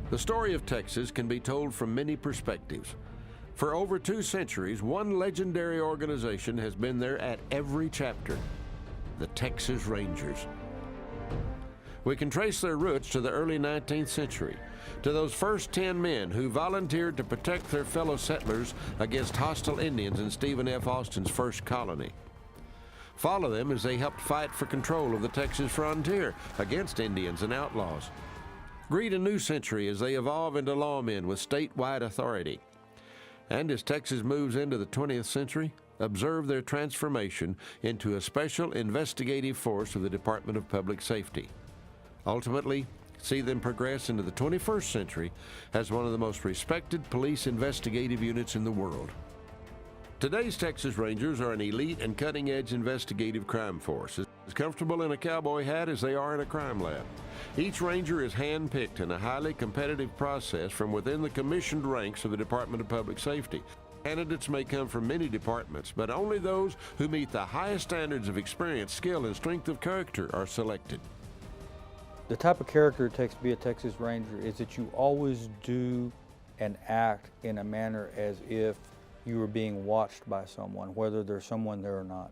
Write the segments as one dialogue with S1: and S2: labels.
S1: The story of Texas can be told from many perspectives. For over 2 centuries, one legendary organization has been there at every chapter, the Texas Rangers. We can trace their roots to the early 19th century, to those first 10 men who volunteered to protect their fellow settlers against hostile Indians in Stephen F. Austin's first colony. Follow them as they helped fight for control of the Texas frontier against Indians and outlaws. Greet a new century as they evolve into lawmen with statewide authority. And as Texas moves into the 20th century, observe their transformation into a special investigative force of the Department of Public Safety. Ultimately, see them progress into the 21st century as one of the most respected police investigative units in the world. Today's Texas Rangers are an elite and cutting-edge investigative crime force, as comfortable in a cowboy hat as they are in a crime lab. Each Ranger is hand-picked in a highly competitive process from within the commissioned ranks of the Department of Public Safety. Candidates may come from many departments, but only those who meet the highest standards of experience, skill, and strength of character are selected.
S2: The type of character it takes to be a Texas Ranger is that you always do and act in a manner as if you were being watched by someone, whether there's someone there or not.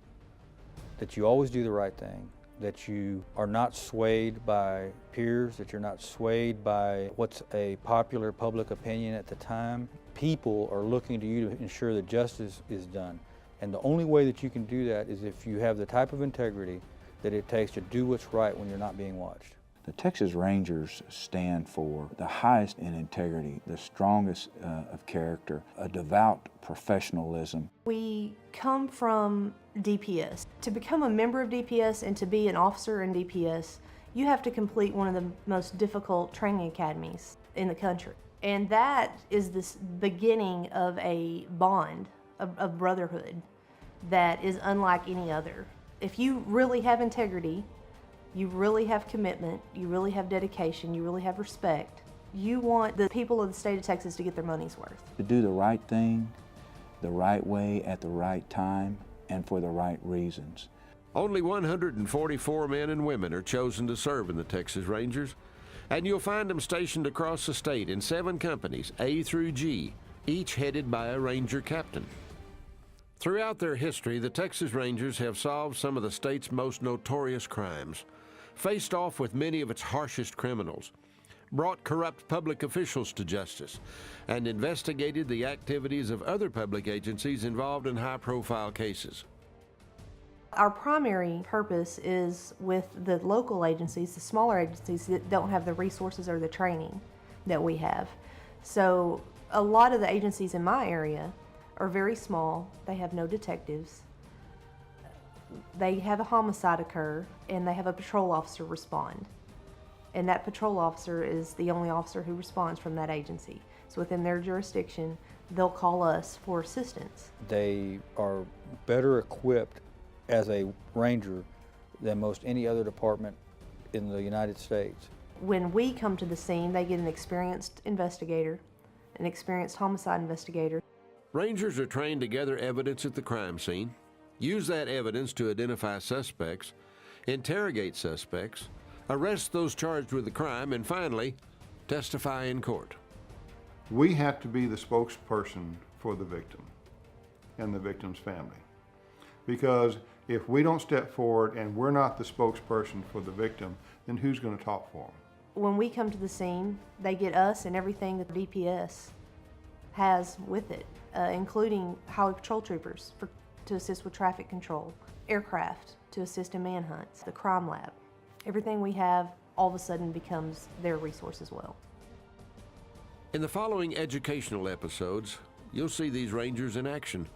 S2: That you always do the right thing, that you are not swayed by peers, that you're not swayed by what's a popular public opinion at the time. People are looking to you to ensure that justice is done. And the only way that you can do that is if you have the type of integrity that it takes to do what's right when you're not being watched.
S3: The Texas Rangers stand for the highest in integrity, the strongest of character, a devout professionalism.
S4: We come from DPS. To become a member of DPS and to be an officer in DPS, you have to complete one of the most difficult training academies in the country. And that is the beginning of a bond, of brotherhood, that is unlike any other. If you really have integrity, you really have commitment, you really have dedication, you really have respect, you want the people of the state of Texas to get their money's worth.
S3: To do the right thing, the right way, at the right time, and for the right reasons.
S1: Only 144 men and women are chosen to serve in the Texas Rangers, and you'll find them stationed across the state in 7 companies, A through G, each headed by a Ranger captain. Throughout their history, the Texas Rangers have solved some of the state's most notorious crimes, faced off with many of its harshest criminals, brought corrupt public officials to justice, and investigated the activities of other public agencies involved in high-profile cases.
S4: Our primary purpose is with the local agencies, the smaller agencies that don't have the resources or the training that we have. So a lot of the agencies in my area are very small. They have no detectives. They have a homicide occur and they have a patrol officer respond. And that patrol officer is the only officer who responds from that agency. So within their jurisdiction, they'll call us for assistance.
S2: They are better equipped as a ranger than most any other department in the United States.
S4: When we come to the scene, they get an experienced investigator, an experienced homicide investigator.
S1: Rangers are trained to gather evidence at the crime scene, use that evidence to identify suspects, interrogate suspects, arrest those charged with the crime, and finally, testify in court.
S5: We have to be the spokesperson for the victim and the victim's family. Because if we don't step forward and we're not the spokesperson for the victim, then who's going to talk for them?
S4: When we come to the scene, they get us and everything that the DPS has with it, including highway patrol troopers to assist with traffic control, aircraft to assist in manhunts, the crime lab. Everything we have all of a sudden becomes their resource as well.
S1: In the following educational episodes, you'll see these Rangers in action.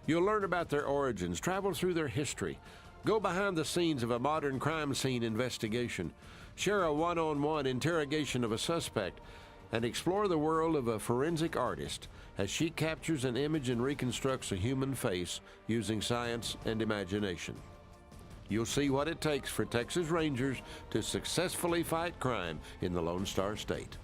S1: You'll learn about their origins, travel through their history, go behind the scenes of a modern crime scene investigation, share a one-on-one interrogation of a suspect, and explore the world of a forensic artist as she captures an image and reconstructs a human face using science and imagination. You'll see what it takes for Texas Rangers to successfully fight crime in the Lone Star State.